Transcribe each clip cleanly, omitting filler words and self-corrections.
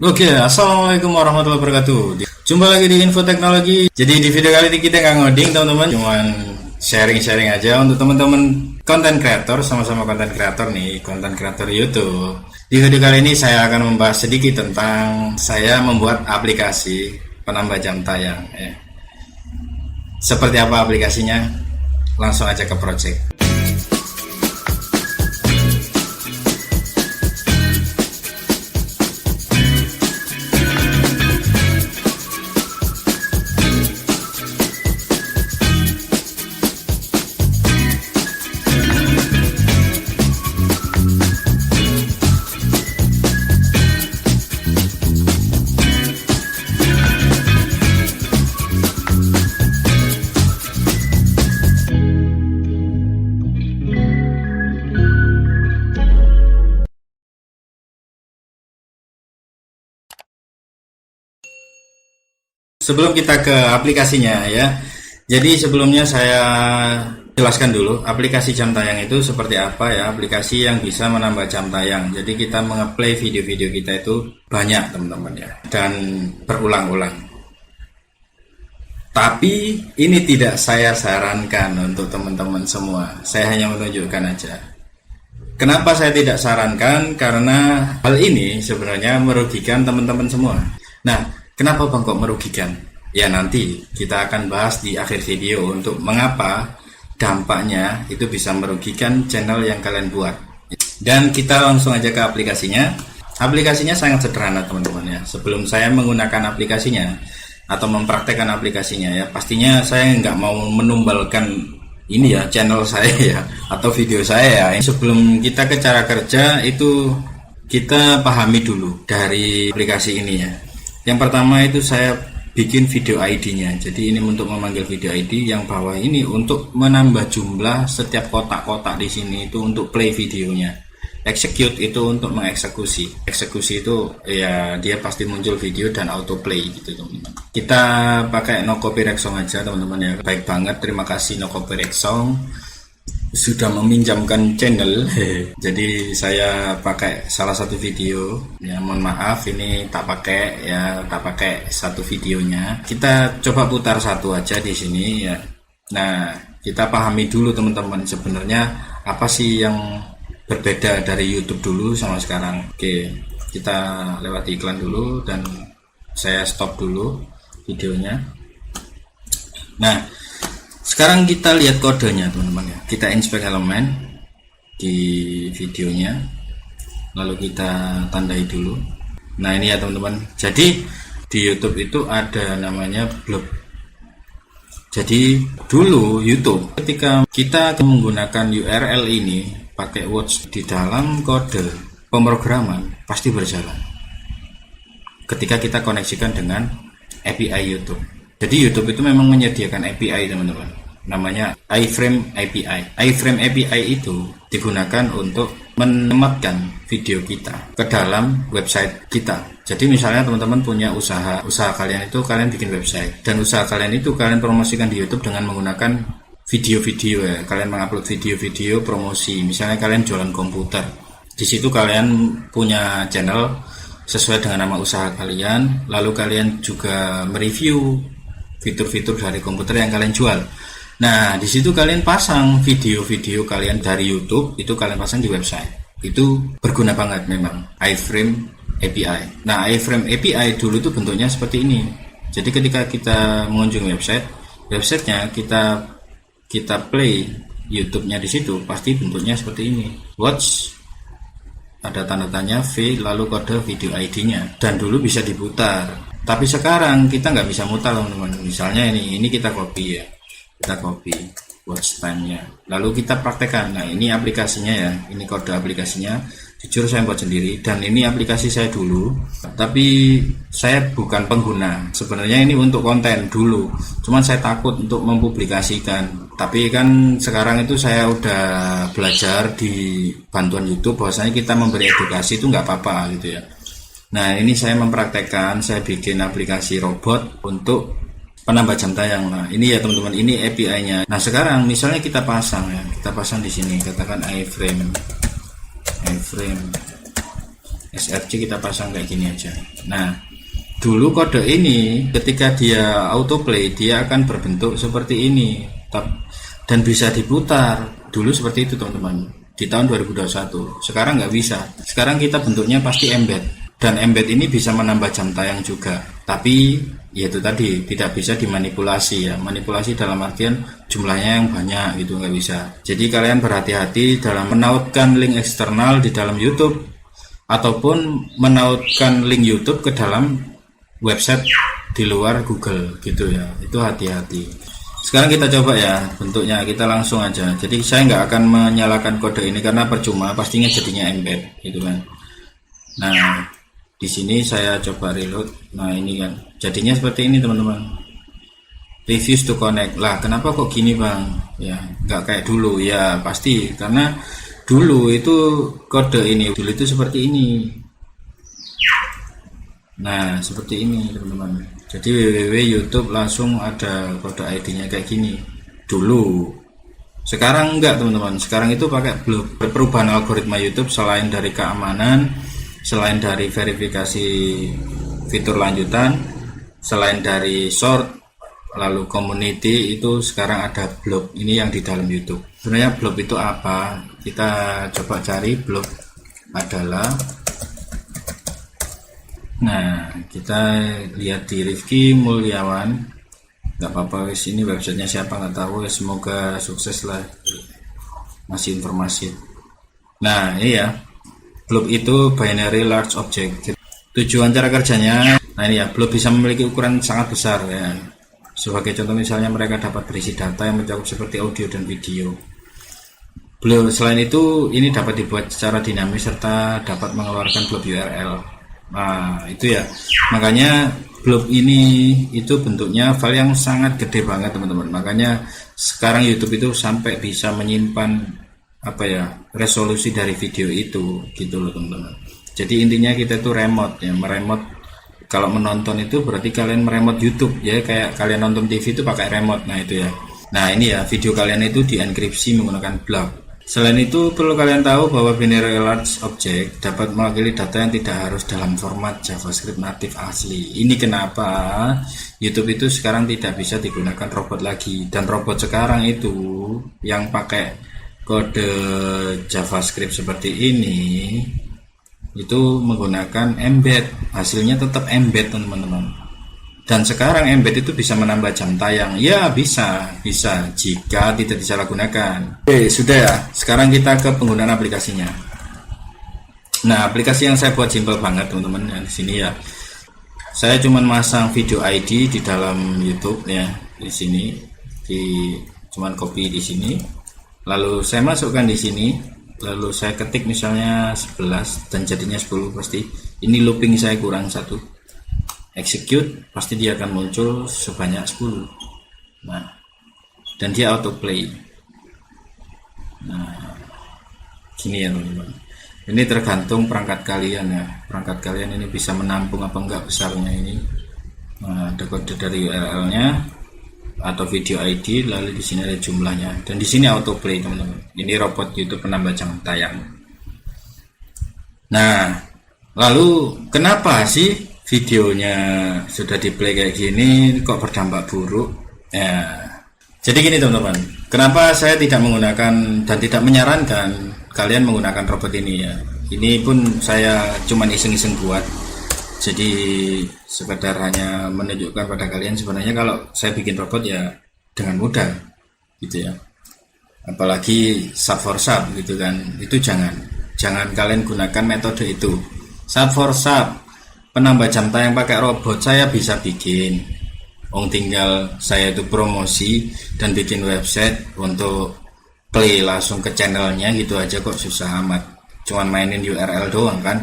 Oke, assalamualaikum warahmatullahi wabarakatuh. Jumpa lagi di Info Teknologi. Jadi di video kali ini kita nggak ngoding teman-teman, cuman sharing-sharing aja untuk teman-teman konten kreator, sama-sama konten kreator nih, konten kreator YouTube. Di video kali ini saya akan membahas sedikit tentang saya membuat aplikasi penambah jam tayang. Seperti apa aplikasinya? Langsung aja ke project. Sebelum kita ke aplikasinya ya, jadi sebelumnya saya jelaskan dulu aplikasi jam tayang itu seperti apa ya. Aplikasi yang bisa menambah jam tayang. Jadi kita mengeplay video-video kita itu banyak teman-teman ya, dan berulang-ulang. Tapi ini tidak saya sarankan untuk teman-teman semua. Saya hanya menunjukkan aja. Kenapa saya tidak sarankan? Karena hal ini sebenarnya merugikan teman-teman semua. Nah, kenapa Bang kok merugikan? Ya nanti kita akan bahas di akhir video untuk mengapa dampaknya itu bisa merugikan channel yang kalian buat. Dan kita langsung aja ke aplikasinya. Aplikasinya sangat sederhana teman-teman ya. Sebelum saya menggunakan aplikasinya atau mempraktekkan aplikasinya ya, pastinya saya nggak mau menumbalkan ini ya channel saya ya atau video saya ya. Sebelum kita ke cara kerja itu kita pahami dulu dari aplikasi ini ya. Yang pertama itu saya bikin video ID-nya. Jadi ini untuk memanggil video ID, yang bawah ini untuk menambah jumlah setiap kotak-kotak di sini itu untuk play videonya. Execute itu untuk mengeksekusi. Eksekusi itu ya dia pasti muncul video dan auto play gitu teman-teman. Kita pakai no copyright song aja teman-teman ya. Baik banget, terima kasih no copyright song sudah meminjamkan channel. Jadi saya pakai salah satu video ya, mohon maaf ini tak pakai satu videonya. Kita coba putar satu aja di sini ya. Nah, kita pahami dulu teman-teman sebenarnya apa sih yang berbeda dari YouTube dulu sama sekarang. Oke, kita lewati iklan dulu dan saya stop dulu videonya. Nah, sekarang kita lihat kodenya teman-teman ya. Kita inspect elemen di videonya, lalu kita tandai dulu. Nah ini ya teman-teman. Jadi di YouTube itu ada namanya blog. Jadi dulu YouTube ketika kita menggunakan URL ini pakai words di dalam kode pemrograman pasti berjalan ketika kita koneksikan dengan API YouTube. Jadi YouTube itu memang menyediakan API teman-teman, namanya iframe API. iframe API itu digunakan untuk menematkan video kita ke dalam website kita. Jadi misalnya teman-teman punya usaha kalian itu kalian bikin website, dan usaha kalian itu kalian promosikan di YouTube dengan menggunakan video-video ya. Kalian mengupload video-video promosi. Misalnya kalian jualan komputer, di situ kalian punya channel sesuai dengan nama usaha kalian, lalu kalian juga mereview fitur-fitur dari komputer yang kalian jual. Nah, di situ kalian pasang video-video kalian dari YouTube, itu kalian pasang di website. Itu berguna banget memang iframe API. Nah, iframe API dulu itu bentuknya seperti ini. Jadi ketika kita mengunjungi websitenya kita play YouTube-nya di situ, pasti bentuknya seperti ini. Watch, ada tanda tanya V, lalu kode video ID-nya, dan dulu bisa diputar. Tapi sekarang kita nggak bisa mutar teman-teman. Misalnya ini kita copy ya, kita copy watch time-nya, lalu kita praktekkan. Nah ini aplikasinya ya, ini kode aplikasinya. Jujur saya buat sendiri, dan ini aplikasi saya dulu, tapi saya bukan pengguna. Sebenarnya ini untuk konten dulu, cuman saya takut untuk mempublikasikan. Tapi kan sekarang itu saya udah belajar di bantuan YouTube bahwasanya kita memberi edukasi itu nggak apa-apa gitu ya. Nah ini saya mempraktekkan, saya bikin aplikasi robot untuk penambah jam tayang. Nah ini ya teman-teman, ini API-nya. Nah sekarang misalnya kita pasang ya, kita pasang di sini, katakan iframe SRC kita pasang kayak gini aja. Nah, dulu kode ini ketika dia autoplay dia akan berbentuk seperti ini dan bisa diputar. Dulu seperti itu teman-teman di tahun 2021. Sekarang nggak bisa. Sekarang kita bentuknya pasti embed, dan embed ini bisa menambah jam tayang juga, tapi yaitu tadi tidak bisa dimanipulasi ya. Manipulasi dalam artian jumlahnya yang banyak gitu, nggak bisa. Jadi kalian berhati-hati dalam menautkan link eksternal di dalam YouTube ataupun menautkan link YouTube ke dalam website di luar Google gitu ya. Itu hati-hati. Sekarang kita coba ya bentuknya, kita langsung aja. Jadi saya nggak akan menyalakan kode ini karena percuma, pastinya jadinya embed gitu kan. Nah, di sini saya coba reload. Nah, ini kan jadinya seperti ini teman-teman. Refuse to connect. Lah, kenapa kok gini bang? Ya, nggak kayak dulu ya. Pasti karena dulu itu kode ini dulu itu seperti ini. Nah, seperti ini teman-teman. Jadi www YouTube langsung ada kode ID-nya kayak gini dulu. Sekarang enggak teman-teman. Sekarang itu pakai blok. Perubahan algoritma YouTube selain dari keamanan, selain dari verifikasi fitur lanjutan, selain dari short, lalu community, itu sekarang ada blog. Ini yang di dalam YouTube. Sebenarnya blog itu apa? Kita coba cari. Blog adalah, nah kita lihat di Rifki Mulyawan. Gak apa-apa wis, ini websitenya siapa nggak tahu. Semoga sukses lah, masih informasi. Nah ini ya, blog itu binary large object. Tujuan cara kerjanya, nah ini ya, blog bisa memiliki ukuran sangat besar ya. Sebagai contoh misalnya mereka dapat berisi data yang mencakup seperti audio dan video. Blog selain itu ini dapat dibuat secara dinamis serta dapat mengeluarkan blog URL. Nah itu ya, makanya blog ini itu bentuknya file yang sangat gede banget teman-teman. Makanya sekarang YouTube itu sampai bisa menyimpan apa ya, resolusi dari video itu gitu loh teman-teman. Jadi intinya kita itu remote ya, meremote. Kalau menonton itu berarti kalian meremote YouTube ya, kayak kalian nonton TV itu pakai remote. Nah itu ya. Nah ini ya, video kalian itu dienkripsi menggunakan blog. Selain itu perlu kalian tahu bahwa binary large object dapat mewakili data yang tidak harus dalam format JavaScript native asli. Ini kenapa YouTube itu sekarang tidak bisa digunakan robot lagi, dan robot sekarang itu yang pakai kode JavaScript seperti ini itu menggunakan embed. Hasilnya tetap embed teman-teman. Dan sekarang embed itu bisa menambah jam tayang. Ya bisa jika tidak disalahgunakan. Oke, sudah ya. Sekarang kita ke penggunaan aplikasinya. Nah, aplikasi yang saya buat simpel banget teman-teman. Di sini ya, saya cuma masang video ID di dalam YouTube ya. Di sini, cuman copy di sini. Lalu saya masukkan di sini. Lalu saya ketik misalnya 11 dan jadinya 10 pasti. Ini looping saya kurang 1. Execute, pasti dia akan muncul sebanyak 10. Nah, dan dia autoplay. Nah, gini ya teman-teman. Ini tergantung perangkat kalian ya. Perangkat kalian ini bisa menampung apa enggak besarnya ini. Nah, ada kode dari URL-nya atau video ID, lalu di sini ada jumlahnya, dan di sini autoplay teman-teman. Ini robot YouTube penambah jam tayang. Nah, lalu kenapa sih videonya sudah di play kayak gini kok berdampak buruk ya? Jadi gini teman-teman, kenapa saya tidak menggunakan dan tidak menyarankan kalian menggunakan robot ini ya. Ini pun saya cuman iseng-iseng buat, jadi sekedar hanya menunjukkan pada kalian sebenarnya kalau saya bikin robot ya dengan mudah gitu ya. Apalagi sub for sub gitu kan, itu jangan kalian gunakan metode itu. Sub for sub, penambah jam tayang pakai robot saya bisa bikin. Tinggal saya itu promosi dan bikin website untuk play langsung ke channelnya gitu aja, kok susah amat. Cuman mainin URL doang kan,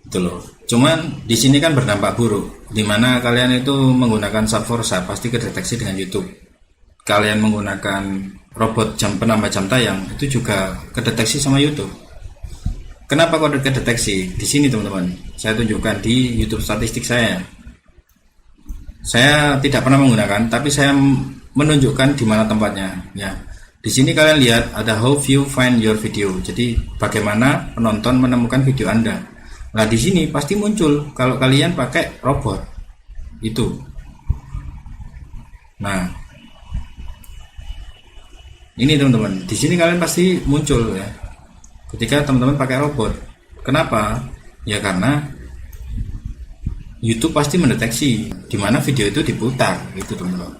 itu loh. Cuman di sini kan berdampak buruk, dimana kalian itu menggunakan sub for sub pasti kedeteksi dengan YouTube. Kalian menggunakan robot penambah jam tayang itu juga kedeteksi sama YouTube. Kenapa kode kedeteksi? Di sini teman-teman, saya tunjukkan di YouTube statistik saya. Saya tidak pernah menggunakan, tapi saya menunjukkan di mana tempatnya. Ya, di sini kalian lihat ada how you find your video. Jadi bagaimana penonton menemukan video Anda. Nah di sini pasti muncul kalau kalian pakai robot itu. Nah ini teman-teman, di sini kalian pasti muncul ya ketika teman-teman pakai robot. Kenapa? Ya karena YouTube pasti mendeteksi di mana video itu diputar gitu teman-teman.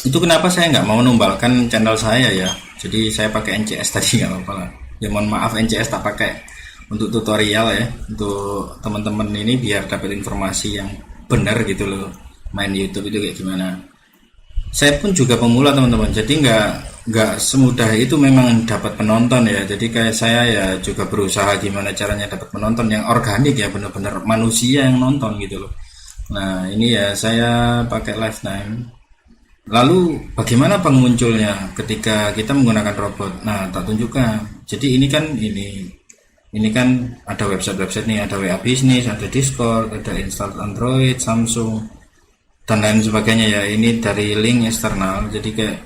Itu kenapa saya nggak mau numbalkan channel saya ya. Jadi saya pakai NCS tadi, nggak apa-apa lah. Ya mohon maaf, NCS tak pakai untuk tutorial ya, untuk teman-teman ini biar dapat informasi yang benar gitu loh, main YouTube itu kayak gimana. Saya pun juga pemula teman-teman, jadi nggak semudah itu memang dapat penonton ya. Jadi kayak saya ya juga berusaha gimana caranya dapat penonton yang organik ya, benar-benar manusia yang nonton gitu loh. Nah ini ya saya pakai lifetime. Lalu bagaimana pengunculnya ketika kita menggunakan robot? Nah tak tunjukkan. Jadi ini kan ada website nih, ada WA Business, ada Discord, ada install Android, Samsung, dan lain sebagainya ya. Ini dari link eksternal, jadi kayak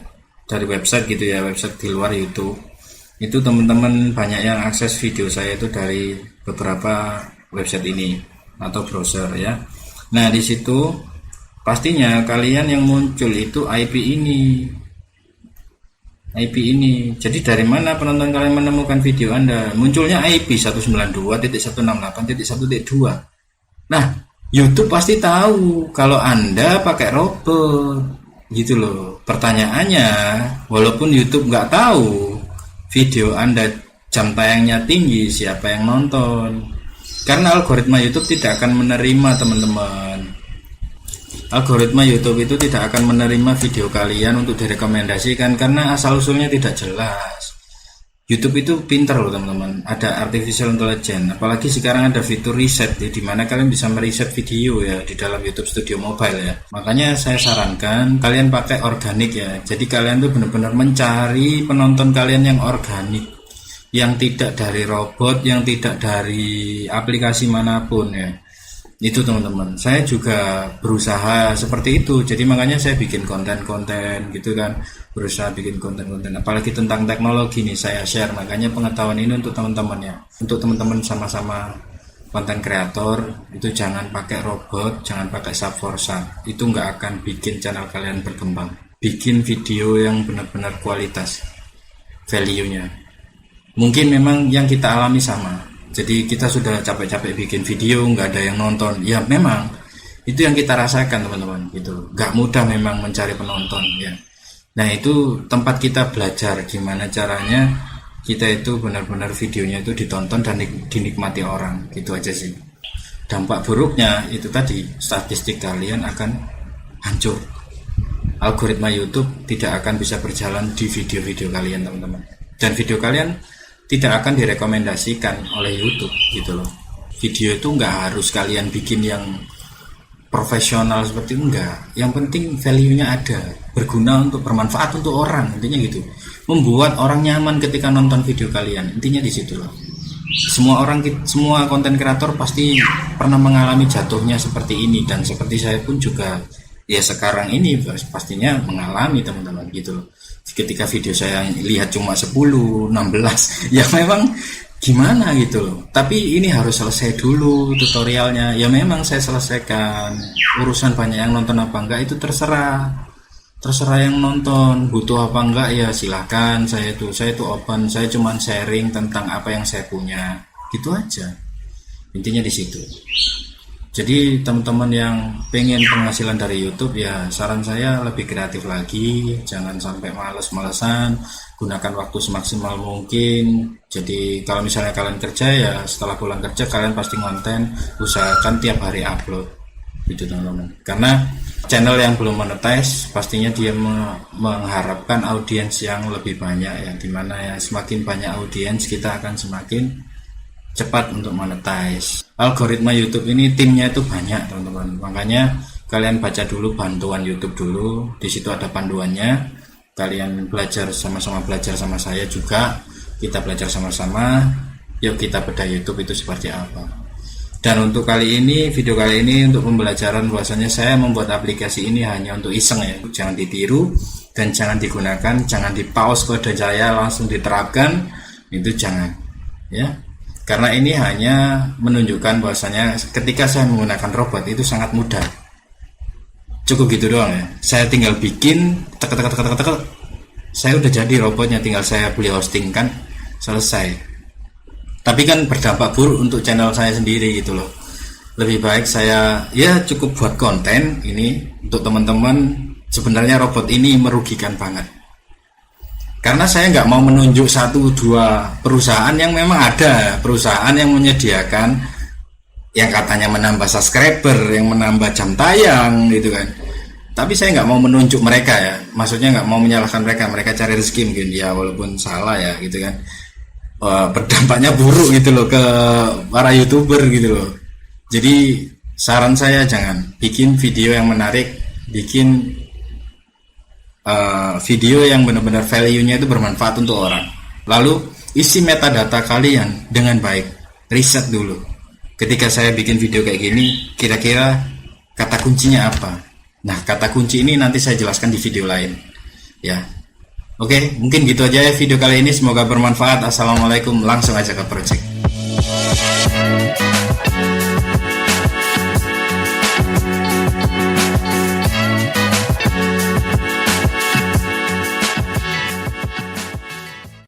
dari website gitu ya, website di luar YouTube. Itu teman-teman banyak yang akses video saya itu dari beberapa website ini atau browser ya. Nah di situ pastinya kalian yang muncul itu IP ini. Jadi dari mana penonton kalian menemukan video Anda? Munculnya IP 192.168.1.2. Nah YouTube pasti tahu kalau Anda pakai robot gitu loh. Pertanyaannya, walaupun YouTube nggak tahu video Anda jam tayangnya tinggi, siapa yang nonton? Karena algoritma YouTube tidak akan menerima teman-teman. Algoritma YouTube itu tidak akan menerima video kalian untuk direkomendasikan karena asal-usulnya tidak jelas. YouTube itu pintar loh teman-teman, ada artificial intelligence, apalagi sekarang ada fitur riset di mana kalian bisa meriset video ya di dalam YouTube Studio Mobile ya. Makanya saya sarankan kalian pakai organik ya. Jadi kalian tuh benar-benar mencari penonton kalian yang organik, yang tidak dari robot, yang tidak dari aplikasi manapun ya. Itu teman-teman, saya juga berusaha seperti itu. Jadi makanya saya bikin konten-konten gitu kan, berusaha bikin konten-konten apalagi tentang teknologi nih saya share. Makanya pengetahuan ini untuk teman-teman ya, untuk teman-teman sama-sama konten kreator. Itu jangan pakai robot, jangan pakai sub for sub, itu nggak akan bikin channel kalian berkembang. Bikin video yang benar-benar kualitas, value-nya. Mungkin memang yang kita alami sama. Jadi kita sudah capek-capek bikin video, nggak ada yang nonton. Ya memang itu yang kita rasakan teman-teman gitu. Nggak mudah memang mencari penonton ya. Nah itu tempat kita belajar gimana caranya kita itu benar-benar videonya itu ditonton dan dinikmati orang, gitu aja sih. Dampak buruknya itu tadi, statistik kalian akan hancur. Algoritma YouTube tidak akan bisa berjalan di video-video kalian teman-teman. Dan video kalian tidak akan direkomendasikan oleh YouTube gitu loh. Video itu nggak harus kalian bikin yang profesional seperti itu, enggak. Yang penting value-nya ada, berguna untuk bermanfaat untuk orang, intinya gitu. Membuat orang nyaman ketika nonton video kalian, intinya di situ loh. Semua konten kreator pasti pernah mengalami jatuhnya seperti ini, dan seperti saya pun juga ya sekarang ini pastinya mengalami teman-teman gitu loh. Ketika video saya lihat cuma 10, 16 ya memang gimana gitu loh. Tapi ini harus selesai dulu tutorialnya. Ya memang saya selesaikan. Urusan banyak yang nonton apa enggak itu terserah yang nonton. Butuh apa enggak ya silahkan. Saya itu open. Saya cuma sharing tentang apa yang saya punya. Gitu aja. Intinya di situ. Jadi teman-teman yang pengen penghasilan dari YouTube ya saran saya lebih kreatif lagi, jangan sampai males-malesan, gunakan waktu semaksimal mungkin. Jadi kalau misalnya kalian kerja ya setelah pulang kerja kalian pasti konten, usahakan tiap hari upload gitu teman-teman. Karena channel yang belum monetize pastinya dia mengharapkan audiens yang lebih banyak ya, dimana ya semakin banyak audiens kita akan semakin cepat untuk monetize. Algoritma YouTube ini timnya itu banyak teman-teman, makanya kalian baca dulu bantuan YouTube dulu, di situ ada panduannya. Kalian belajar sama-sama, belajar sama saya juga, kita belajar sama-sama. Yuk kita bedah YouTube itu seperti apa. Dan untuk video kali ini untuk pembelajaran, bahwasanya saya membuat aplikasi ini hanya untuk iseng ya, jangan ditiru dan jangan digunakan, jangan di pause kode saya langsung diterapkan, itu jangan ya. Karena ini hanya menunjukkan bahwasanya ketika saya menggunakan robot itu sangat mudah. Cukup gitu doang ya. Saya tinggal bikin tek, saya udah jadi robotnya, tinggal saya beli hosting kan, selesai. Tapi kan berdampak buruk untuk channel saya sendiri gitu loh. Lebih baik saya ya cukup buat konten ini untuk teman-teman. Sebenarnya robot ini merugikan banget. Karena saya nggak mau menunjuk 1-2 perusahaan yang memang ada perusahaan yang menyediakan yang katanya menambah subscriber, yang menambah jam tayang gitu kan. Tapi saya nggak mau menunjuk mereka ya, maksudnya nggak mau menyalahkan mereka, mereka cari rezeki mungkin ya, walaupun salah ya gitu kan. Berdampaknya buruk gitu loh ke para YouTuber gitu loh. Jadi saran saya jangan bikin video yang menarik, bikin video yang benar-benar value-nya itu bermanfaat untuk orang. Lalu isi metadata kalian dengan baik, riset dulu. Ketika saya bikin video kayak gini, kira-kira kata kuncinya apa? Nah, kata kunci ini nanti saya jelaskan di video lain. Ya, oke, mungkin gitu aja ya video kali ini. Semoga bermanfaat. Assalamualaikum. Langsung aja ke project.